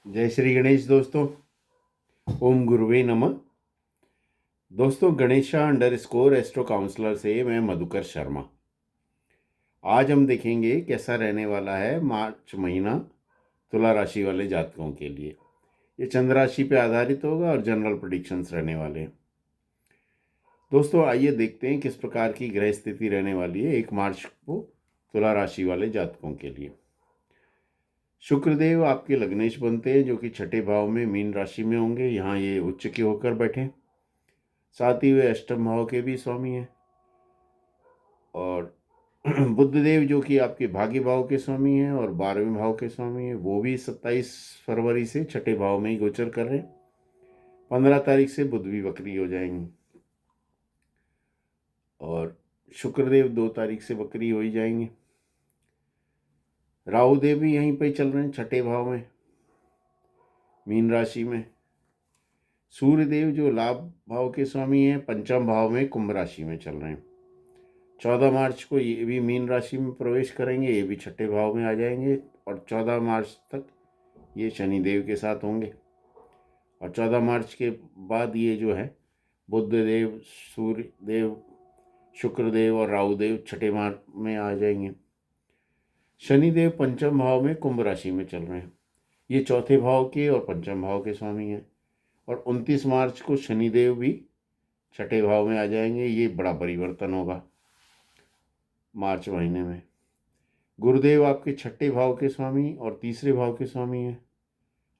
जय श्री गणेश दोस्तों। ओम गुरुवे नमः। दोस्तों, गणेशा अंडरस्कोर एस्ट्रो काउंसलर से मैं मधुकर शर्मा। आज हम देखेंगे कैसा रहने वाला है मार्च महीना तुला राशि वाले जातकों के लिए। ये चंद्र राशि पे आधारित होगा और जनरल प्रेडिक्शंस रहने वाले हैं। दोस्तों, आइए देखते हैं किस प्रकार की ग्रह स्थिति रहने वाली है 1 मार्च को तुला राशि वाले जातकों के लिए। शुक्रदेव आपके लग्नेश बनते हैं, जो कि छठे भाव में मीन राशि में होंगे। यहाँ ये उच्च के होकर बैठे, साथ ही वे अष्टम भाव के भी स्वामी हैं। और बुद्धदेव, जो कि आपके भाग्य भाव के स्वामी हैं और 12वें भाव के स्वामी हैं, वो भी 27 फरवरी से छठे भाव में ही गोचर कर रहे हैं। 15 तारीख से बुध भी वक्री हो जाएंगे और शुक्रदेव 2 तारीख से वक्री हो ही जाएंगे। राहुदेव भी यहीं पर चल रहे हैं, छठे भाव में मीन राशि में। सूर्यदेव, जो लाभ भाव के स्वामी हैं, पंचम भाव में कुंभ राशि में चल रहे हैं। 14 मार्च को ये भी मीन राशि में प्रवेश करेंगे, ये भी छठे भाव में आ जाएंगे और 14 मार्च तक ये शनिदेव के साथ होंगे। और 14 मार्च के बाद ये जो है बुधदेव, सूर्यदेव, शुक्रदेव और राहुदेव छठे मार्च में आ जाएंगे। शनिदेव पंचम भाव में कुंभ राशि में चल रहे हैं। ये चौथे भाव के और पंचम भाव के स्वामी हैं। और 29 मार्च को शनिदेव भी छठे भाव में आ जाएंगे। ये बड़ा परिवर्तन होगा मार्च महीने में। गुरुदेव आपके छठे भाव के स्वामी और तीसरे भाव के स्वामी हैं,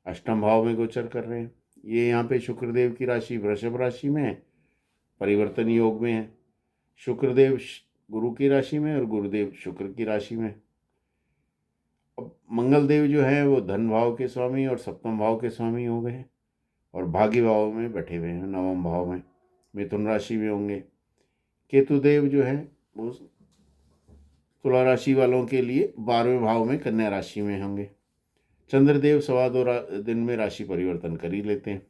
अष्टम भाव में गोचर कर रहे हैं। ये यहाँ पे शुक्रदेव की राशि वृषभ राशि में है, परिवर्तन योग में है। शुक्रदेव गुरु की राशि में और गुरुदेव शुक्र की राशि में। अब मंगल देव जो है वो धन भाव के स्वामी और सप्तम भाव के स्वामी हो गए और भाग्य भाव में बैठे हुए हैं, नवम भाव में मिथुन राशि में होंगे। केतुदेव जो है वो तुला राशि वालों के लिए 12वें भाव में कन्या राशि में होंगे। चंद्रदेव 2.25 दिन में राशि परिवर्तन कर ही लेते हैं।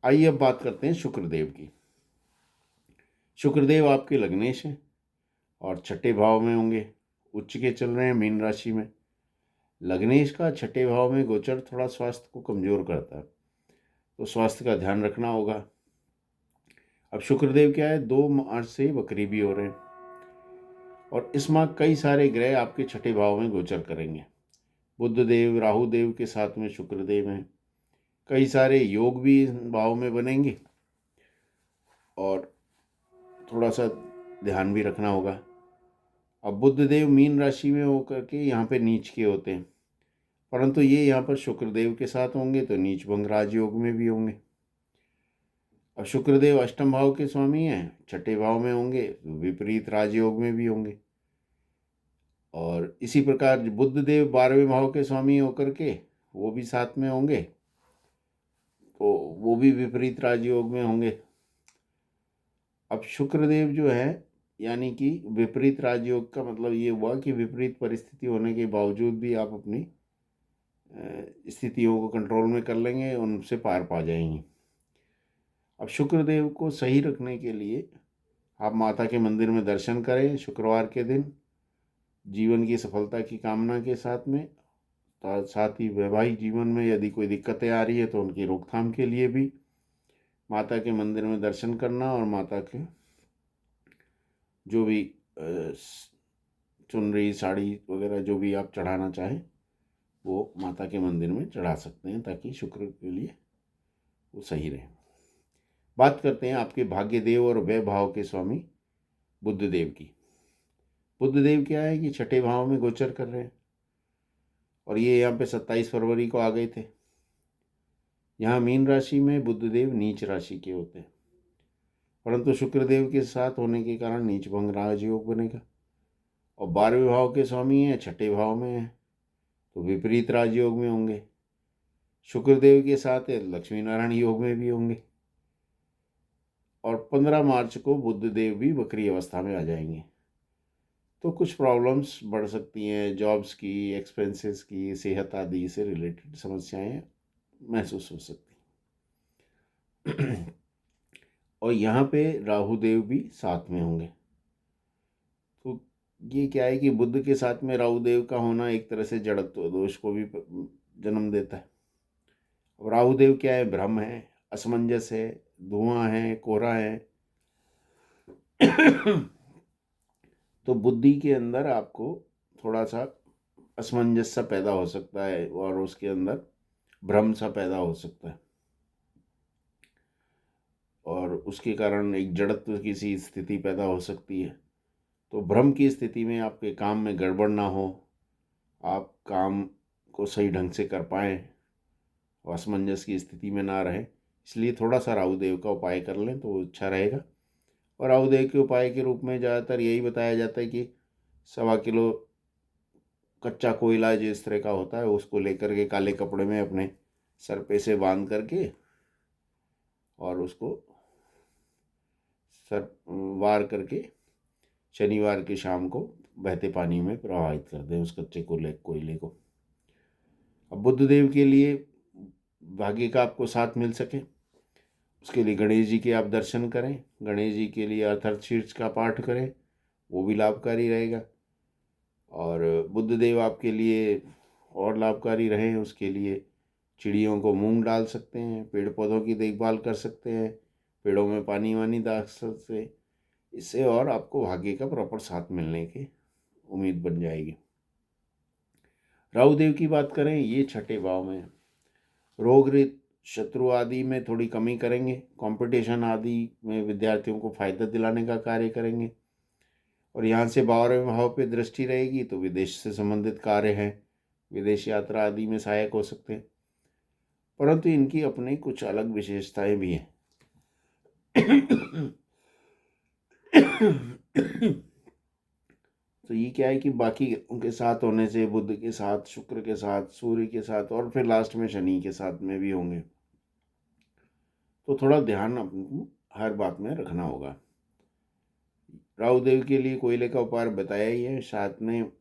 आइए अब बात करते हैं शुक्रदेव की। शुक्रदेव आपके लग्नेश हैं और छठे भाव में होंगे, उच्च के चल रहे हैं मीन राशि में। लग्नेश का छठे भाव में गोचर थोड़ा स्वास्थ्य को कमजोर करता है, तो स्वास्थ्य का ध्यान रखना होगा। अब शुक्रदेव क्या है, 2 मार्च से वक्री भी हो रहे हैं और इस माह कई सारे ग्रह आपके छठे भाव में गोचर करेंगे। बुधदेव, राहुदेव के साथ में शुक्रदेव हैं। कई सारे योग भी इस भाव में बनेंगे और थोड़ा सा ध्यान भी रखना होगा। अब बुधदेव मीन राशि में होकर के यहाँ पे नीच के होते हैं, परंतु ये यहाँ पर शुक्रदेव के साथ होंगे तो नीच भंग राजयोग में भी होंगे। अब शुक्रदेव अष्टम भाव के स्वामी हैं, छठे भाव में होंगे तो विपरीत राजयोग में भी होंगे। और इसी प्रकार बुधदेव 12वें भाव के स्वामी होकर के वो भी साथ में होंगे तो वो भी विपरीत राजयोग में होंगे। अब शुक्रदेव जो है, यानी कि विपरीत राजयोग का मतलब ये हुआ कि विपरीत परिस्थिति होने के बावजूद भी आप अपनी स्थितियों को कंट्रोल में कर लेंगे, उनसे पार पा जाएंगे। अब शुक्रदेव को सही रखने के लिए आप माता के मंदिर में दर्शन करें शुक्रवार के दिन, जीवन की सफलता की कामना के साथ में। साथ ही वैवाहिक जीवन में यदि कोई दिक्कतें आ रही है तो उनकी रोकथाम के लिए भी माता के मंदिर में दर्शन करना और माता के जो भी चुनरी, साड़ी वगैरह जो भी आप चढ़ाना चाहें वो माता के मंदिर में चढ़ा सकते हैं, ताकि शुक्र के लिए वो सही रहे। बात करते हैं आपके भाग्य देव और व्यय भाव के स्वामी बुद्धदेव की। बुद्धदेव क्या है कि छठे भाव में गोचर कर रहे हैं और ये यहाँ पे 27 फरवरी को आ गए थे। यहाँ मीन राशि में बुद्धदेव नीच राशि के होते हैं, परंतु शुक्रदेव के साथ होने के कारण नीच भंग राजयोग बनेगा। और 12वें भाव के स्वामी हैं, छठे भाव में हैं तो विपरीत राजयोग में होंगे। शुक्रदेव के साथ लक्ष्मी नारायण योग में भी होंगे। और 15 मार्च को बुधदेव भी वक्री अवस्था में आ जाएंगे, तो कुछ प्रॉब्लम्स बढ़ सकती हैं, जॉब्स की, एक्सपेंसेस की, सेहत आदि से रिलेटेड समस्याएं महसूस हो सकती हैं। और यहाँ पे राहु देव भी साथ में होंगे, तो ये क्या है कि बुध के साथ में राहु देव का होना एक तरह से जड़त्व दोष को भी जन्म देता है। अब राहुदेव क्या है? भ्रम है, असमंजस है, धुआं है, कोहरा है। तो बुद्धि के अंदर आपको थोड़ा सा असमंजस सा पैदा हो सकता है और उसके अंदर भ्रम सा पैदा हो सकता है, और उसके कारण एक जड़त्व की सी स्थिति पैदा हो सकती है। तो भ्रम की स्थिति में आपके काम में गड़बड़ ना हो, आप काम को सही ढंग से कर पाएँ, असमंजस की स्थिति में ना रहें, इसलिए थोड़ा सा राहुदेव का उपाय कर लें तो अच्छा रहेगा। और राहुदेव के उपाय के रूप में ज़्यादातर यही बताया जाता है कि 1.25 किलो कच्चा कोयला जिस तरह का होता है उसको लेकर के काले कपड़े में अपने सर पे से बांध करके और उसको सर वार करके शनिवार की शाम को बहते पानी में प्रवाहित कर दें उस कच्चे कोयले को। अब बुद्धदेव के लिए भाग्य का आपको साथ मिल सके उसके लिए गणेश जी के आप दर्शन करें, गणेश जी के लिए अथर्वशीर्ष का पाठ करें, वो भी लाभकारी रहेगा। और बुद्धदेव आपके लिए और लाभकारी रहें उसके लिए चिड़ियों को मूंग डाल सकते हैं, पेड़ पौधों की देखभाल कर सकते हैं, पेड़ों में पानी वानी डाल सकते हैं। इससे और आपको भाग्य का प्रॉपर साथ मिलने की उम्मीद बन जाएगी। राहुदेव की बात करें, ये छठे भाव में रोग रीत शत्रु आदि में थोड़ी कमी करेंगे, कंपटीशन आदि में विद्यार्थियों को फायदा दिलाने का कार्य करेंगे। और यहाँ से 12वें भाव पे दृष्टि रहेगी तो विदेश से संबंधित कार्य हैं, विदेश यात्रा आदि में सहायक हो सकते हैं, परंतु इनकी अपनी कुछ अलग विशेषताएं भी हैं। तो ये क्या है कि बाकी उनके साथ होने से बुध के साथ, शुक्र के साथ, सूर्य के साथ और फिर लास्ट में शनि के साथ में भी होंगे, तो थोड़ा ध्यान आपको हर बात में रखना होगा। राहुदेव के लिए कोयले का उपाय बताया ही है, साथ में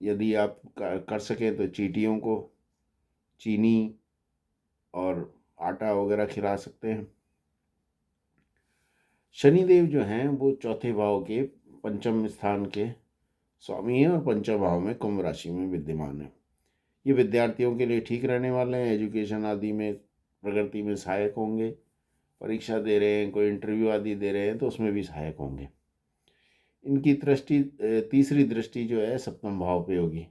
यदि आप कर सकें तो चींटियों को चीनी और आटा वगैरह खिला सकते हैं। शनिदेव जो हैं वो चौथे भाव के पंचम स्थान के स्वामी हैं और पंचम भाव में कुंभ राशि में विद्यमान है। ये विद्यार्थियों के लिए ठीक रहने वाले हैं, एजुकेशन आदि में प्रगति में सहायक होंगे, परीक्षा दे रहे हैं, कोई इंटरव्यू आदि दे रहे हैं तो उसमें भी सहायक होंगे। इनकी दृष्टि तीसरी दृष्टि जो है सप्तम भाव पे होगी,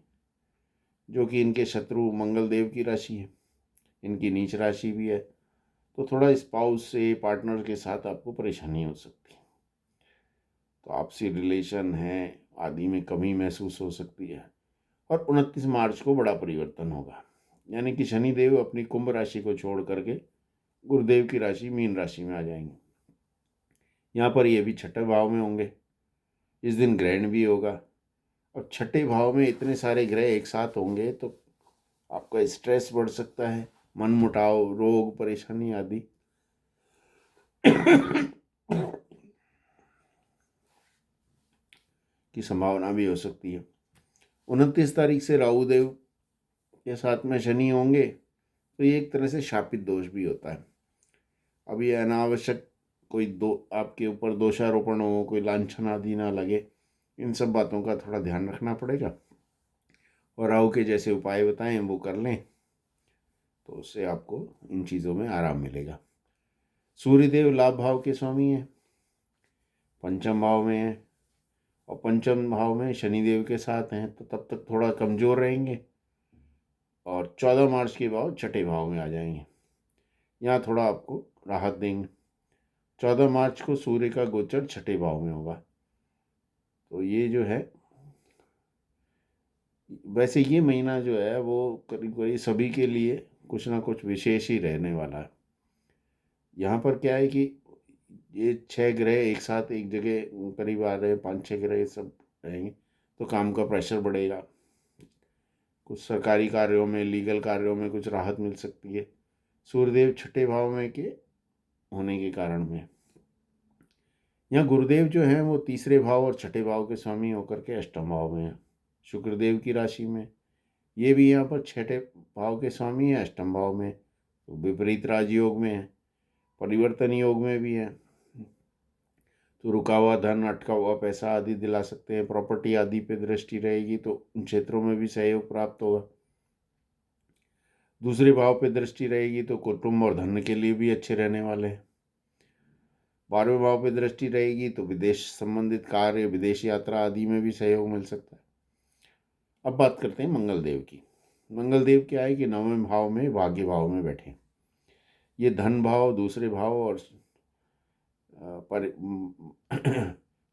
जो कि इनके शत्रु मंगल देव की राशि है, इनकी नीच राशि भी है, तो थोड़ा स्पाउस से, पार्टनर के साथ आपको परेशानी हो सकती है। तो आपसी रिलेशन है आदि में कमी महसूस हो सकती है। और 29 मार्च को बड़ा परिवर्तन होगा, यानी कि शनिदेव अपनी कुंभ राशि को छोड़ करके गुरुदेव की राशि मीन राशि में आ जाएंगे। यहाँ पर ये भी छठे भाव में होंगे, इस दिन ग्रहण भी होगा। अब छठे भाव में इतने सारे ग्रह एक साथ होंगे तो आपका स्ट्रेस बढ़ सकता है, मन मुटाव, रोग, परेशानी आदि की संभावना भी हो सकती है। 29 तारीख से राहुदेव के साथ में शनि होंगे तो ये एक तरह से शापित दोष भी होता है। अब ये अनावश्यक कोई दो आपके ऊपर दोषारोपण हो, कोई लांछन आदि ना लगे, इन सब बातों का थोड़ा ध्यान रखना पड़ेगा। और राहु के जैसे उपाय बताएं वो कर लें तो उससे आपको इन चीज़ों में आराम मिलेगा। सूर्यदेव लाभ भाव के स्वामी हैं, पंचम भाव में हैं, और पंचम भाव में शनिदेव के साथ हैं तो तब तक थोड़ा कमज़ोर रहेंगे और 14 मार्च के बाद छठे भाव में आ जाएंगे, यहाँ थोड़ा आपको राहत देंगे। 14 मार्च को सूर्य का गोचर छठे भाव में होगा, तो ये जो है वैसे ये महीना जो है वो करीब करीब सभी के लिए कुछ ना कुछ विशेष ही रहने वाला है। यहाँ पर क्या है कि ये 6 ग्रह एक साथ एक जगह करीब आ रहे हैं, 5-6 ग्रह सब रहेंगे तो काम का प्रेशर बढ़ेगा, कुछ सरकारी कार्यों में, लीगल कार्यों में कुछ राहत मिल सकती है सूर्यदेव छठे भाव में के होने के कारण में। यहाँ गुरुदेव जो हैं वो तीसरे भाव और छठे भाव के स्वामी होकर के अष्टम भाव में हैं, शुक्रदेव की राशि में। ये भी यहाँ पर छठे भाव के स्वामी हैं, अष्टम भाव में, तो विपरीत राजयोग में है, परिवर्तन योग में भी है, तो रुका हुआ धन, अटका हुआ पैसा आदि दिला सकते हैं। प्रॉपर्टी आदि पे दृष्टि रहेगी तो उन क्षेत्रों में भी सहयोग प्राप्त होगा। दूसरे भाव पे दृष्टि रहेगी तो कुटुंब और धन के लिए भी अच्छे रहने वाले हैं। 12वें भाव पे दृष्टि रहेगी तो विदेश संबंधित कार्य, विदेश यात्रा आदि में भी सहयोग मिल सकता है। अब बात करते हैं मंगल देव की। मंगल देव क्या है कि 9वें भाव में, भाग्य भाव में बैठे। ये धन भाव, दूसरे भाव और पर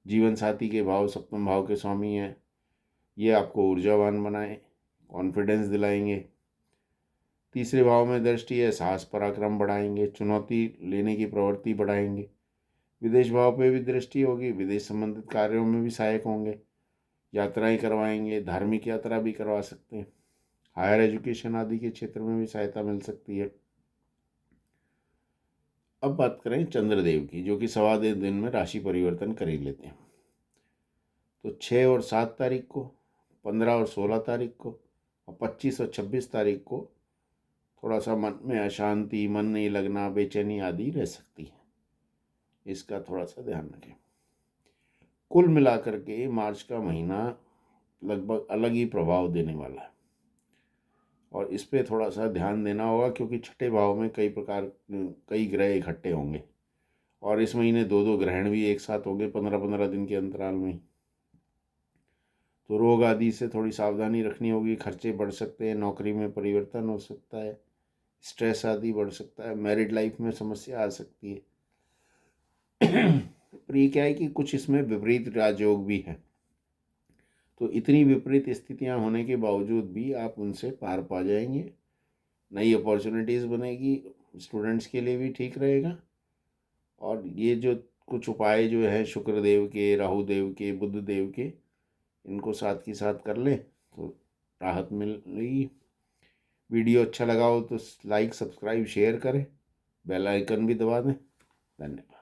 जीवन साथी के भाव, सप्तम भाव के स्वामी हैं। ये आपको ऊर्जावान बनाए, कॉन्फिडेंस दिलाएंगे। तीसरे भाव में दृष्टि है, साहस पराक्रम बढ़ाएंगे, चुनौती लेने की प्रवृत्ति बढ़ाएंगे। विदेश भाव पे भी दृष्टि होगी, विदेश संबंधित कार्यों में भी सहायक होंगे, यात्राएं करवाएंगे, धार्मिक यात्रा भी करवा सकते हैं, हायर एजुकेशन आदि के क्षेत्र में भी सहायता मिल सकती है। अब बात करें चंद्रदेव की, जो कि 1.25 दिन में राशि परिवर्तन कर ही लेते हैं। तो 6 और 7 तारीख को, 15 और 16 तारीख को, और 25 और 26 तारीख को थोड़ा सा मन में अशांति, मन नहीं लगना, बेचैनी आदि रह सकती है। इसका थोड़ा सा ध्यान रखें। कुल मिलाकर के मार्च का महीना लगभग अलग ही प्रभाव देने वाला है, और इस पे थोड़ा सा ध्यान देना होगा, क्योंकि छठे भाव में कई ग्रह इकट्ठे होंगे, और इस महीने 2 ग्रहण भी एक साथ होंगे 15-15 दिन के अंतराल में। तो रोग आदि से थोड़ी सावधानी रखनी होगी, खर्चे बढ़ सकते हैं, नौकरी में परिवर्तन हो सकता है, स्ट्रेस आदि बढ़ सकता है, मैरिड लाइफ में समस्या आ सकती है। पर ये क्या है कि कुछ इसमें विपरीत राजयोग भी है, तो इतनी विपरीत स्थितियां होने के बावजूद भी आप उनसे पार पा जाएंगे। नई अपॉर्चुनिटीज़ बनेगी, स्टूडेंट्स के लिए भी ठीक रहेगा। और ये जो कुछ उपाय जो है शुक्रदेव के, राहु देव के, बुध देव के, इनको साथ की साथ कर लें तो राहत मिलेगी। वीडियो अच्छा लगा हो तो लाइक, सब्सक्राइब, शेयर करें, बेल आइकन भी दबा दें। धन्यवाद।